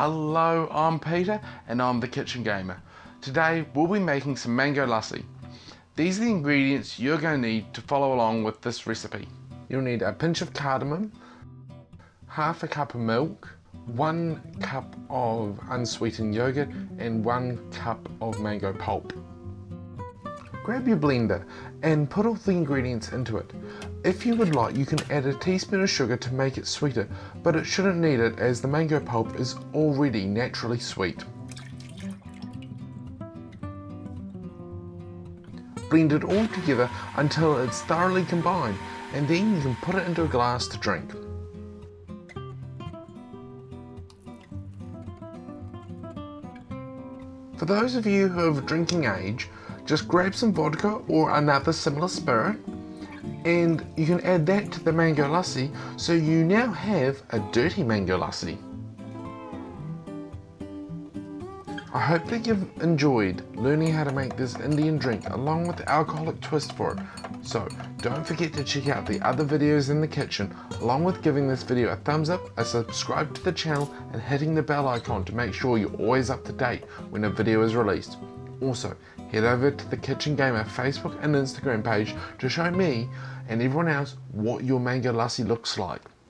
Hello, I'm Peter and I'm the Kitchen Gamer. Today we'll be making some mango lassi. These are the ingredients you're going to need to follow along with this recipe. You'll need a pinch of cardamom, half a cup of milk, 1 cup of unsweetened yogurt and 1 cup of mango pulp. Grab your blender and put all the ingredients into it. If you would like, you can add a teaspoon of sugar to make it sweeter, but it shouldn't need it as the mango pulp is already naturally sweet. Blend it all together until it's thoroughly combined, and then you can put it into a glass to drink. For those of you who are of drinking age, just grab some vodka or another similar spirit and you can add that to the mango lassi, so you now have a dirty mango lassi. I hope that you've enjoyed learning how to make this Indian drink along with the alcoholic twist for it. So don't forget to check out the other videos in the kitchen, along with giving this video a thumbs up, a subscribe to the channel and hitting the bell icon to make sure you're always up to date when a video is released. Also, head over to the Kitchen Gamer Facebook and Instagram page to show me and everyone else what your mango lassi looks like.